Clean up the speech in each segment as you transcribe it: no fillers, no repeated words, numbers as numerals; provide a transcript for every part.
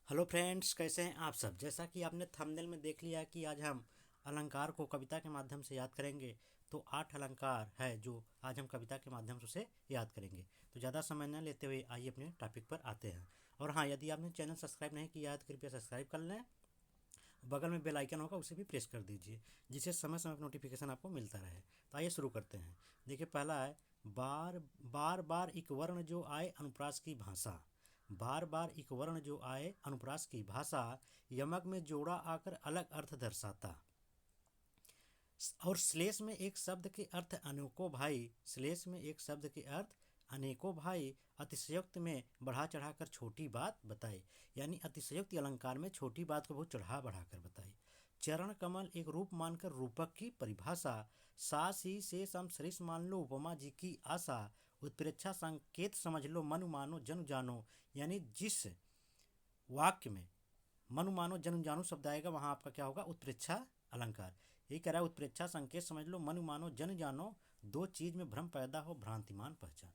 Hello friends, कैसे हैं आप सब। जैसा कि आपने थंबनेल में देख लिया कि आज हम अलंकार को कविता के माध्यम से याद करेंगे। तो 8 अलंकार है जो आज हम कविता के माध्यम से उसे याद करेंगे। तो ज़्यादा समय न लेते हुए आइए अपने टॉपिक पर आते हैं। और हाँ, यदि आपने चैनल सब्सक्राइब नहीं किया है तो कृपया सब्सक्राइब कर लें। बगल में बेल आइकन होगा, उसे भी प्रेस कर दीजिए, जिससे समय समय पर नोटिफिकेशन आपको मिलता रहे। तो आइए शुरू करते हैं। देखिए, पहला है बार बार बार एक वर्ण जो आए अनुप्रास की भाषा। बार बार एक वर्ण जो आए अनुप्रास की भाषा, यमक में जोड़ा आकर अलग अर्थ दर्शाता। और श्लेष में एक शब्द के अर्थ अनेकों भाई, श्लेष में एक शब्द के अर्थ अनेकों भाई, अतिशयोक्त में बढ़ा चढ़ाकर छोटी बात बताई। यानी अतिशयोक्ति अलंकार में छोटी बात को बहुत चढ़ा बढ़ाकर बताई। चरण कमल एक रूप मानकर रूपक की परिभाषा, सास ही से सम सरिस मान लो उपमा जी की आशा। उत्प्रेक्षा संकेत समझ लो मनु मानो जनु जानो। यानी जिस वाक्य में मनु मानो जनु जानो शब्द आएगा वहां आपका क्या होगा, उत्प्रेक्षा अलंकार। यही कह रहा है, उत्प्रेक्षा संकेत समझ लो मनु मानो जन जानो, दो चीज में भ्रम पैदा हो भ्रांतिमान पहचानो।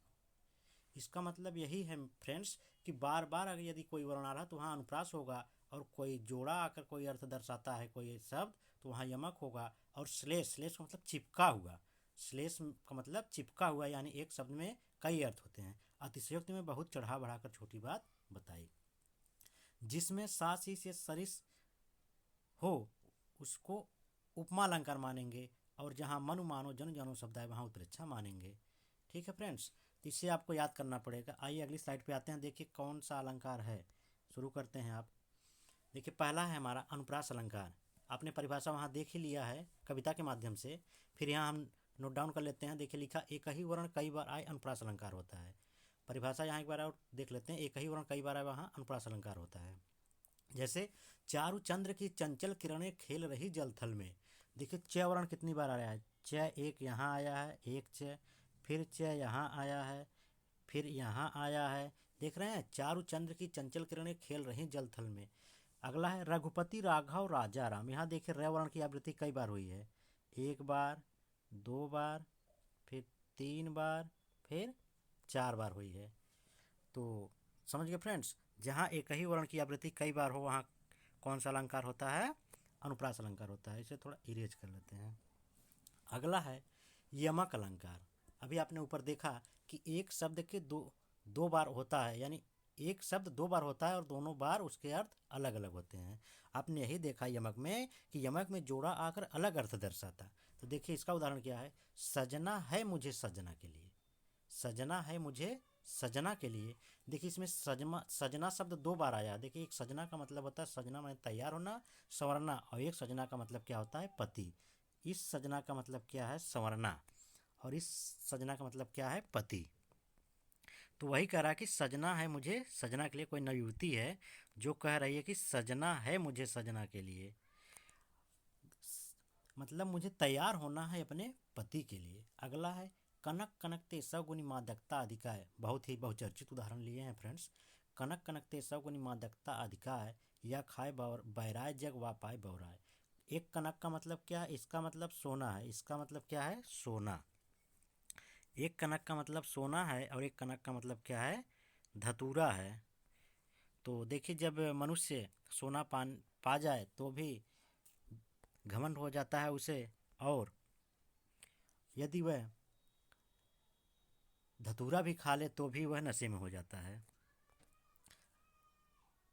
इसका मतलब यही है फ्रेंड्स कि बार बार अगर यदि कोई वर्ण आ रहा तो वहाँ अनुप्रास होगा, और कोई जोड़ा आकर कोई अर्थ दर्शाता है कोई शब्द तो वहाँ यमक होगा। और श्लेष, श्लेष का मतलब चिपका हुआ, श्लेष का मतलब चिपका हुआ, यानी एक शब्द में कई अर्थ होते हैं। अतिशयोक्ति में बहुत चढ़ा बढ़ाकर छोटी बात बताई। जिसमें सासी से सरिस हो उसको उपमा अलंकार मानेंगे, और जहाँ मनु मानो जन जानो शब्द है वहाँ उत्प्रेक्षा मानेंगे। ठीक है फ्रेंड्स, तो इसे आपको याद करना पड़ेगा। आइए अगली स्लाइड पे आते हैं। देखिए कौन सा अलंकार है, शुरू करते हैं आप। देखिए पहला है हमारा अनुप्रास अलंकार। आपने परिभाषा वहाँ देख ही लिया है कविता के माध्यम से, फिर यहाँ हम नोट डाउन कर लेते हैं। देखिए लिखा, एक ही वर्ण कई बार आए अनुप्रास अलंकार होता है। परिभाषा यहाँ एक बार और देख लेते हैं। एक ही वर्ण कई बार आए वहाँ अनुप्रास अलंकार होता है। जैसे चारु चंद्र की चंचल किरणें खेल रही जल थल में। देखिए च वर्ण कितनी बार आया है, च एक यहाँ आया है, एक च, फिर च यहाँ आया है, फिर यहाँ आया है। देख रहे हैं, चारु चंद्र की चंचल किरणें खेल रही जल थल में। अगला है रघुपति राघव राजा राम। यहाँ देखिए र वर्ण की आवृत्ति कई बार हुई है, एक बार, दो बार, फिर तीन बार, फिर चार बार हुई है। तो समझ गए फ्रेंड्स, जहाँ एक ही वर्ण की आवृत्ति कई बार हो वहाँ कौन सा अलंकार होता है, अनुप्रास अलंकार होता है। इसे थोड़ा इरेज कर लेते हैं। अगला है यमक अलंकार। अभी आपने ऊपर देखा कि एक शब्द के दो दो बार होता है, यानी एक शब्द दो बार होता है और दोनों बार उसके अर्थ अलग अलग होते हैं। आपने यही देखा यमक में कि यमक में जोड़ा आकर अलग अर्थ दर्शाता। तो देखिए इसका उदाहरण क्या है, सजना है मुझे सजना के लिए, सजना है मुझे सजना के लिए। देखिए इसमें सजना सजना शब्द दो बार आया। देखिए एक सजना का मतलब होता है सजना माने तैयार होना, संवरना, और एक सजना का मतलब क्या होता है, पति। इस सजना का मतलब क्या है, संवरना, और इस सजना का मतलब क्या है, पति। तो वही कह रहा है कि सजना है मुझे सजना के लिए। कोई नवयुवती है जो कह रही है कि सजना है मुझे सजना के लिए, मतलब मुझे तैयार होना है अपने पति के लिए। अगला है कनक कनकते सगुनी मादकता अधिकाय। बहुत ही बहुचर्चित उदाहरण लिए हैं फ्रेंड्स। कनक कनकते सगुनी मादकता अधिकाय, या खाए बैराय जग वा पाए बौराय। एक कनक का मतलब क्या है, इसका मतलब सोना है। इसका मतलब क्या है, सोना। एक कनक का मतलब सोना है और एक कनक का मतलब क्या है, धतूरा है। तो देखिए जब मनुष्य सोना पान पा जाए तो भी घमंड हो जाता है उसे, और यदि वह धतूरा भी खा ले तो भी वह नशे में हो जाता है।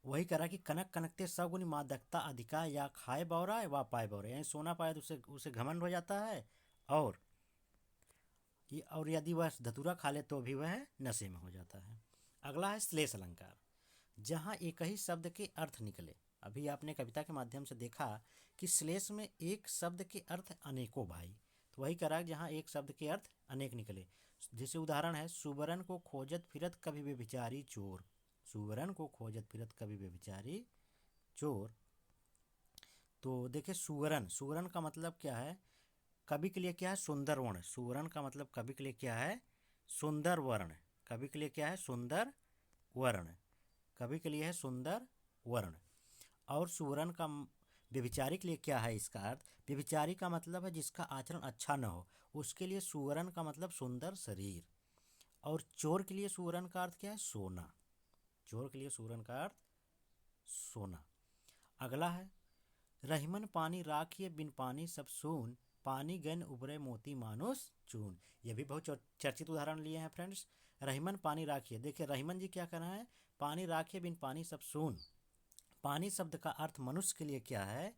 वही करा कि कनक कनकते सगुनी मादकता अधिका, या खाए बौरा व पाए बौरा। यानी सोना पाए तो उसे उसे घमंड हो जाता है, और यदि वह धतूरा खा ले तो भी वह नशे में हो जाता है। अगला है श्लेष अलंकार, जहाँ एक ही शब्द के अर्थ निकले। अभी आपने कविता के माध्यम से देखा कि श्लेष में एक शब्द के अर्थ अनेकों भाई। तो वही करा जहाँ एक शब्द के अर्थ अनेक निकले। जैसे उदाहरण है, सुबरन को खोजत फिरत कभी बेविचारी चोर। सुबरन को खोजत फिरत कभी बेविचारी चोर। तो देखिए सुवरन, सुवरन का मतलब क्या है, कवि के लिए क्या है, सुंदर वर्ण। सुवर्ण का मतलब कवि के लिए क्या है, सुंदर वर्ण। कवि के लिए क्या है, सुंदर वर्ण। कवि के लिए है सुंदर वर्ण। और सुवर्ण का व्यभिचारी के लिए क्या है, इसका अर्थ व्यभिचारी का मतलब है जिसका आचरण अच्छा न हो, उसके लिए सुवर्ण का मतलब सुंदर शरीर। और चोर के लिए सुवर्ण का अर्थ क्या है, सोना। चोर के लिए सुवर्ण का अर्थ सोना। अगला है रहीमन पानी राखिए बिन पानी सब सून, पानी गन उबरे मोती मानुस चून। ये भी बहुत चर्चित उदाहरण लिए हैं फ्रेंड्स। रहीमन पानी राखिए, देखिए रहीमन जी क्या कर रहे हैं, पानी राखिए बिन पानी सब सून। पानी शब्द का अर्थ मनुष्य के लिए क्या है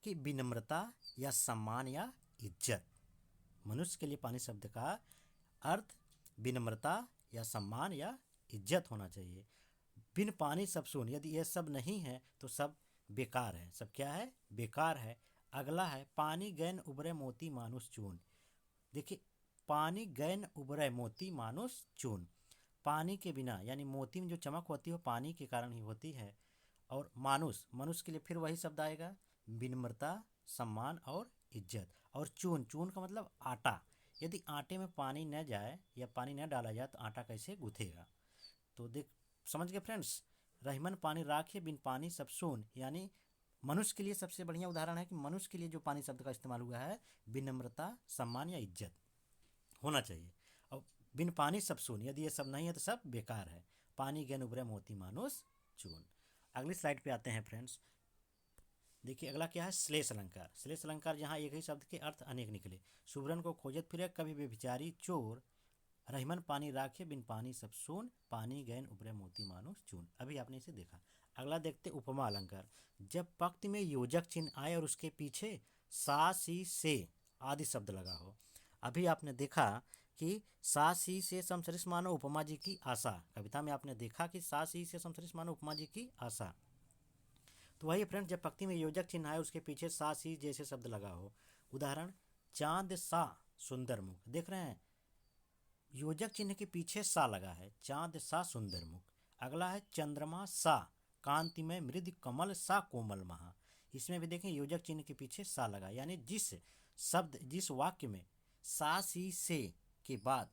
कि विनम्रता या सम्मान या इज्जत। मनुष्य के लिए पानी शब्द का अर्थ विनम्रता या सम्मान या इज्जत होना चाहिए। बिन पानी सब सून, यदि यह सब नहीं है तो सब बेकार है। सब क्या है, बेकार है। अगला है पानी गैन उबरे मोती मानुस चून। देखिए पानी गैन उबरे मोती मानुस चून, पानी के बिना यानी मोती में जो चमक होती है वो पानी के कारण ही होती है। और मानुस, मनुष्य के लिए फिर वही शब्द आएगा, विनम्रता, सम्मान और इज्जत। और चून, चून का मतलब आटा। यदि आटे में पानी न जाए या पानी न डाला जाए तो आटा कैसे गूंथेगा। तो देख समझ गए फ्रेंड्स। रहीमन पानी राखे बिन पानी सब सून, यानी मनुष्य के लिए सबसे बढ़िया उदाहरण है कि मनुष्य के लिए जो पानी शब्द का इस्तेमाल हुआ है विनम्रता, सम्मान या इज्जत होना चाहिए। और बिन पानी सब सून, यदि ये सब नहीं है तो सब बेकार है। पानी गैन उबरे मोती मानुस चून। अगली स्लाइड पे आते हैं फ्रेंड्स। देखिए अगला क्या है, श्लेष अलंकार। श्लेष अलंकार जहाँ एक ही शब्द के अर्थ अनेक निकले। सुबरन को खोजत फिरे कभी बेविचारी चोर, रहीमन पानी राखे बिन पानी सब सून, पानी गैन उबरे मोती मानुस चून। अभी आपने इसे देखा। अगला देखते उपमा अलंकार। जब पंक्ति में योजक चिन्ह आए और उसके पीछे सा सी से आदि शब्द लगा हो। अभी आपने देखा कि सा सी से समसरिस मानो उपमा जी की आशा। कविता में आपने देखा कि सा सी से समसरिस मानो उपमा जी की आशा। तो वही फ्रेंड्स, जब पंक्ति में योजक चिन्ह आए उसके पीछे सा सी जैसे शब्द लगा हो। उदाहरण चांद सा सुंदर मुख। देख रहे हैं योजक चिन्ह के पीछे सा लगा है, चांद सा सुंदर मुख। अगला है चंद्रमा सा कांति में मृद कमल सा कोमल महा। इसमें भी देखें योजक चिन्ह के पीछे सा लगा, यानी जिस शब्द जिस वाक्य में सा सी से के बाद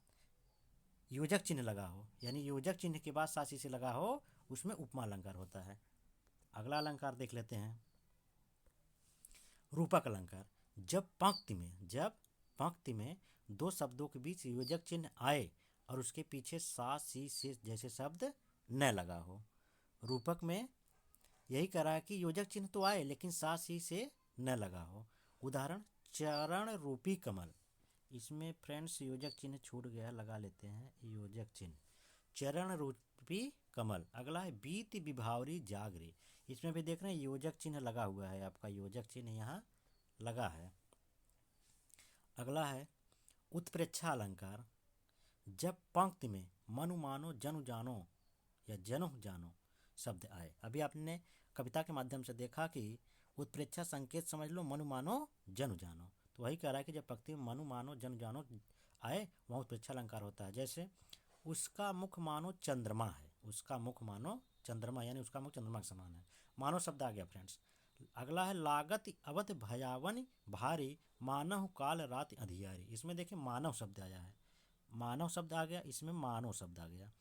योजक चिन्ह लगा हो, यानी योजक चिन्ह के बाद सा सी से लगा हो, उसमें उपमा अलंकार होता है। अगला अलंकार देख लेते हैं, रूपक अलंकार। जब पंक्ति में दो शब्दों के बीच योजक चिन्ह आए और उसके पीछे सा सी से जैसे शब्द न लगा हो। रूपक में यही कह रहा है कि योजक चिन्ह तो आए लेकिन सा सी से न लगा हो। उदाहरण चरण रूपी कमल। इसमें फ्रेंड्स योजक चिन्ह छूट गया, लगा लेते हैं योजक चिन्ह, चरण रूपी कमल। अगला है बीत विभावरी जागरे। इसमें भी देख रहे हैं योजक चिन्ह लगा हुआ है, आपका योजक चिन्ह यहाँ लगा है। अगला है उत्प्रेक्षा अलंकार। जब पंक्ति में मनु मानो जनु जानो या जनु जानो शब्द आए। अभी आपने कविता के माध्यम से देखा कि उत्प्रेक्षा संकेत समझ लो, मनु मानो जनु जानो। तो वही कह रहा है कि जब पंक्ति में मनु मानो जनु जानो आए वहाँ उत्प्रेक्षा अलंकार होता है। जैसे उसका मुख मानो चंद्रमा है, उसका मुख मानो चंद्रमा, यानी उसका मुख चंद्रमा के समान है। मानो शब्द आ गया फ्रेंड्स। अगला है लागत अवध भयावन भारी, मानव काल रात अंधियारी। इसमें देखिए मानव शब्द आया है, मानव शब्द आ गया, इसमें मानव शब्द आ गया।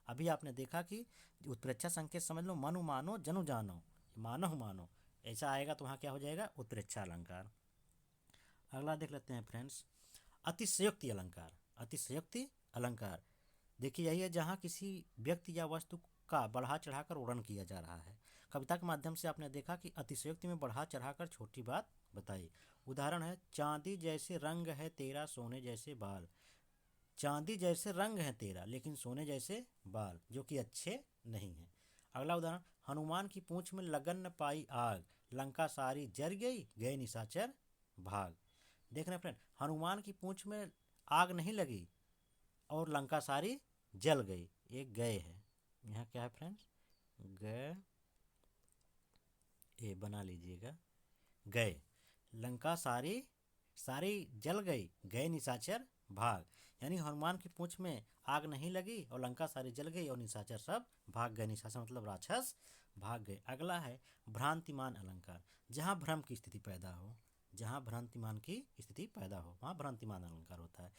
अभी आपने देखा कि उत्प्रेक्षा संकेत समझ लो, मनु मानो जनु जानो, मानव मानो, ऐसा आएगा तो वहाँ क्या हो जाएगा, उत्प्रेक्षा अलंकार। अगला देख लेते हैं फ्रेंड्स, अतिशयोक्ति अलंकार। अतिशयोक्ति अलंकार देखिए यही है जहाँ किसी व्यक्ति या वस्तु का बढ़ा चढ़ाकर वर्णन किया जा रहा है। कविता के माध्यम से आपने देखा कि अतिशयोक्ति में बढ़ा चढ़ाकर छोटी बात बताई। उदाहरण है चांदी जैसे रंग है तेरा सोने जैसे बाल। चांदी जैसे रंग है तेरा लेकिन सोने जैसे बाल, जो कि अच्छे नहीं हैं। अगला उदाहरण हनुमान की पूंछ में लगन न पाई आग, लंका सारी जर गई गए निशाचर भाग। देख रहे हैं फ्रेंड, हनुमान की पूंछ में आग नहीं लगी और लंका सारी जल गई, एक गए है। यहाँ क्या है फ्रेंड्स, गए, ये बना लीजिएगा, गए। लंका सारी जल गई गए निशाचर भाग, यानी हनुमान की पूंछ में आग नहीं लगी और लंका सारी जल गई और निशाचर सब भाग गए। निशाचर मतलब राक्षस भाग गए। अगला है भ्रांतिमान अलंकार। जहाँ भ्रम की स्थिति पैदा हो, जहाँ भ्रांतिमान की स्थिति पैदा हो वहाँ भ्रांतिमान अलंकार होता है।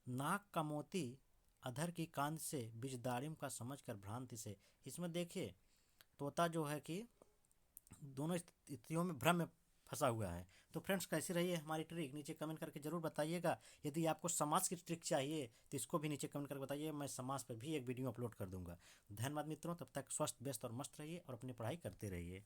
नाक का मोती अधर की कांद से बीज दारिम का समझकर भ्रांति से। इसमें देखिए तोता जो है कि दोनों स्थितियों में भ्रम में फंसा हुआ है। तो फ्रेंड्स, कैसी रही है हमारी ट्रिक, नीचे कमेंट करके जरूर बताइएगा। यदि आपको समाज की ट्रिक चाहिए तो इसको भी नीचे कमेंट करके बताइए, मैं समाज पर भी एक वीडियो अपलोड कर दूंगा। धन्यवाद मित्रों, तब तक स्वस्थ व्यस्त और मस्त रहिए और अपनी पढ़ाई करते रहिए।